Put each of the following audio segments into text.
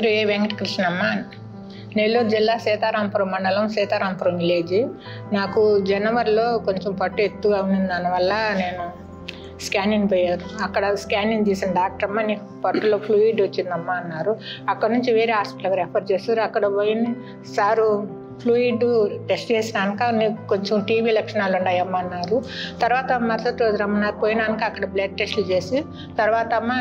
పేరు ఏ వెంకటకృష్ణమ్మ. నెల్లూరు జిల్లా సీతారాంపురం మండలం, సీతారాంపురం విలేజ్. నాకు జనవరిలో కొంచెం పట్టు ఎత్తుగా ఉన్న దానివల్ల నేను స్కానింగ్ పోయారు. అక్కడ స్కానింగ్ తీసిన డాక్టర్ అమ్మ నీకు పట్టులో ఫ్లూయిడ్ వచ్చిందమ్మా అన్నారు. అక్కడ నుంచి వేరే హాస్పిటల్కి రెఫర్ చేస్తారు. అక్కడ పోయిన సారు ఫ్లూయిడ్ టెస్ట్ చేసినాక నీకు కొంచెం టీబీ లక్షణాలు ఉన్నాయమ్మా అన్నారు. తర్వాత మరుసటి రోజు రమ్మన్నారు. పోయినాక అక్కడ బ్లడ్ టెస్టులు చేసి తర్వాత అమ్మ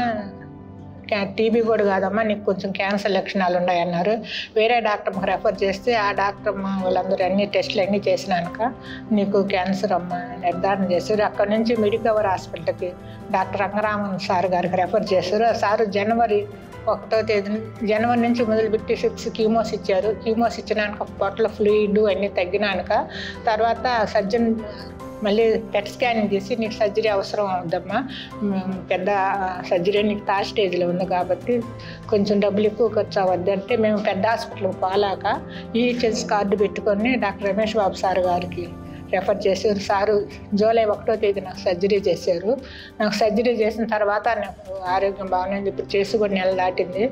టీబీ కూడా కాదమ్మా నీకు కొంచెం క్యాన్సర్ లక్షణాలు ఉన్నాయన్నారు. వేరే డాక్టర్కి రెఫర్ చేస్తే ఆ డాక్టర్ అమ్మ వాళ్ళందరూ అన్ని టెస్టులు అన్నీ చేసినాక నీకు క్యాన్సర్ అమ్మ నిర్ధారణ చేశారు. అక్కడ నుంచి మెడికవర్ హాస్పిటల్కి డాక్టర్ రంగరామన్ సార్ గారికి రెఫర్ చేశారు. ఆ సారు జనవరి 1వ తేదీన జనవరి నుంచి మొదలుపెట్టి 6 కీమోస్ ఇచ్చారు. కీమోస్ ఇచ్చినాక పొట్టల ఫ్లూయిడ్ అన్నీ తగ్గినాక తర్వాత సర్జన్ మళ్ళీ పెట్ స్కానింగ్ చేసి నీకు సర్జరీ అవసరం అవుద్దమ్మా, పెద్ద సర్జరీ నీకు థర్డ్ స్టేజ్లో ఉంది కాబట్టి కొంచెం డబ్బులు ఎక్కువ ఖర్చు అవ్వద్దు అంటే మేము పెద్ద హాస్పిటల్కి పోలాక ఈహెచ్ఎస్ కార్డు పెట్టుకొని డాక్టర్ రమేష్ బాబు సార్ గారికి రెఫర్ చేశారు. సారు జూలై 1వ తేదీ నాకు సర్జరీ చేశారు. నాకు సర్జరీ చేసిన తర్వాత నాకు ఆరోగ్యం బాగుంది. ఇప్పుడు చేసి కూడా నెల దాటింది.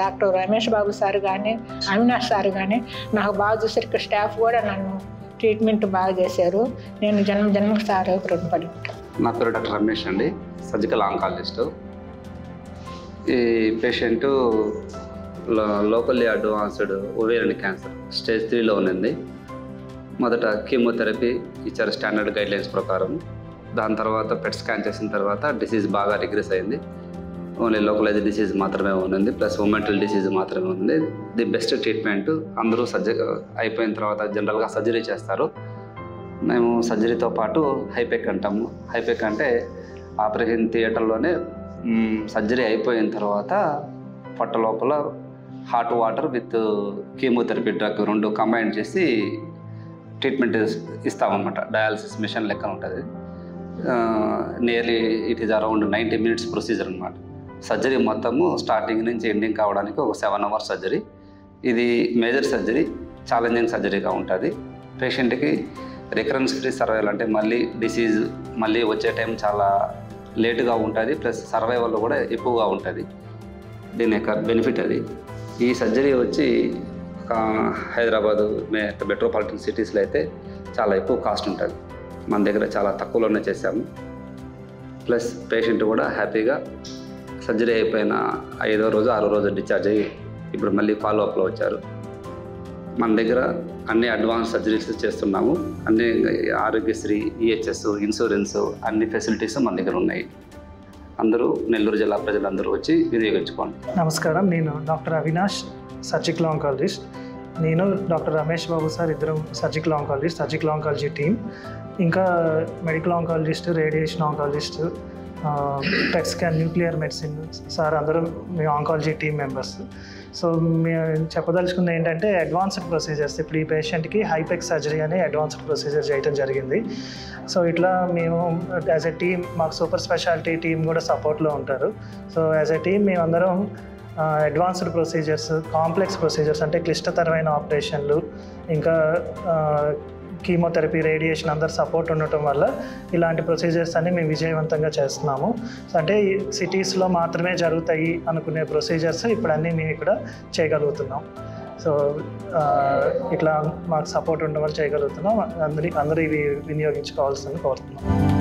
డాక్టర్ రమేష్ బాబు సార్ కానీ అవినాష్ సార్ కానీ నాకు బాగా చూసారు. ఇక్కడ స్టాఫ్ కూడా నన్ను ట్రీట్మెంట్ బాగా చేశారు. నేను జన్మకు సార్ రుణపడి ఉంటాను. నా పేరు డాక్టర్ రమేష్ అండి, సర్జికల్ ఆంకాలజిస్టు. ఈ patient locally advanced ovarian cancer stage 3లో ఉన్నది. మొదట కీమోథెరపీ ఇచ్చారు స్టాండర్డ్ గైడ్లైన్స్ ప్రకారం. దాని తర్వాత పెట్ స్కాన్ చేసిన తర్వాత డిసీజ్ బాగా రిగ్రెస్ అయింది. ఓన్లీ లోకలైజ్ డిసీజ్ మాత్రమే ఉంది, ప్లస్ మొమెంటల్ డిసీజ్ మాత్రమే ఉంది. ది బెస్ట్ ట్రీట్మెంట్ అందరూ అయిపోయిన తర్వాత జనరల్గా సర్జరీ చేస్తారు. మేము సర్జరీతో పాటు హైపెక్ అంటాము. హైపెక్ అంటే ఆపరేషన్ థియేటర్లోనే సర్జరీ అయిపోయిన తర్వాత పొట్ట లోపల hot water with chemotherapy drug 2 combine చేసి ట్రీట్మెంట్ ఇస్తామన్నమాట. డయాలసిస్ మిషన్ లెక్క ఉంటుంది. Nearly it is around 90 minutes procedure అనమాట. సర్జరీ మొత్తము స్టార్టింగ్ నుంచి ఎండింగ్ కావడానికి ఒక 7 hours సర్జరీ. ఇది మేజర్ సర్జరీ, ఛాలెంజింగ్ సర్జరీగా ఉంటుంది. పేషెంట్కి రికరెన్స్ ఫ్రీ సర్వైవల్ అంటే మళ్ళీ డిసీజ్ మళ్ళీ వచ్చే టైం చాలా లేటుగా ఉంటుంది, ప్లస్ సర్వైవల్ కూడా ఎక్కువగా ఉంటుంది. దీని యొక్క బెనిఫిట్ అది. ఈ సర్జరీ వచ్చి హైదరాబాదు మెట్రోపాలిటన్ సిటీస్లో అయితే చాలా ఎక్కువ కాస్ట్ ఉంటుంది. మన దగ్గర చాలా తక్కువలోనే చేశాము. ప్లస్ పేషెంట్ కూడా హ్యాపీగా సర్జరీ అయిపోయిన 5వ రోజు 6వ రోజు డిశ్చార్జ్ అయ్యి ఇప్పుడు మళ్ళీ ఫాలోఅప్లో వచ్చారు. మన దగ్గర అన్ని అడ్వాన్స్ సర్జరీస్ చేస్తున్నాము. అన్ని ఆరోగ్యశ్రీ, ఈహెచ్ఎస్, ఇన్సూరెన్స్ అన్ని ఫెసిలిటీస్ మన దగ్గర ఉన్నాయి. అందరూ నెల్లూరు జిల్లా ప్రజలందరూ వచ్చి వినియోగించుకోండి. నమస్కారం, నేను డాక్టర్ అవినాష్, సర్జికల్ ఆంకాలజిస్ట్. నేను డాక్టర్ రమేష్ బాబు సార్ ఇద్దరం surgical oncologist, surgical oncology team. ఇంకా medical oncologist, radiation oncologist, PET scan, nuclear medicine sir అందరూ మేము ఆంకాలజీ టీమ్ మెంబర్స్. సో మేము చెప్పదలుచుకుంది ఏంటంటే అడ్వాన్స్డ్ ప్రొసీజర్స్. ఇప్పుడు ఈ పేషెంట్కి హైపెక్ సర్జరీ అనే అడ్వాన్స్డ్ ప్రొసీజర్ చేయడం జరిగింది. సో ఇట్లా మేము యాజ్ ఎ టీమ్, మాకు సూపర్ స్పెషాలిటీ టీమ్ కూడా సపోర్ట్లో ఉంటారు. సో యాజ్ ఎ టీమ్ మేమందరం అడ్వాన్స్డ్ ప్రొసీజర్స్, కాంప్లెక్స్ ప్రొసీజర్స్ అంటే క్లిష్టతరమైన ఆపరేషన్లు, ఇంకా కీమోథెరపీ, రేడియేషన్ అందరు సపోర్ట్ ఉండటం వల్ల ఇలాంటి ప్రొసీజర్స్ అన్ని మేము విజయవంతంగా చేస్తున్నాము. సో అంటే సిటీస్లో మాత్రమే జరుగుతాయి అనుకునే ప్రొసీజర్స్ ఇప్పుడు అన్నీ మేము ఇక్కడ చేయగలుగుతున్నాం. సో ఇట్లా మాకు సపోర్ట్ ఉండడం వల్ల చేయగలుగుతున్నాం. అందరూ ఇవి వినియోగించుకోవాల్సింది కోరుతున్నాం.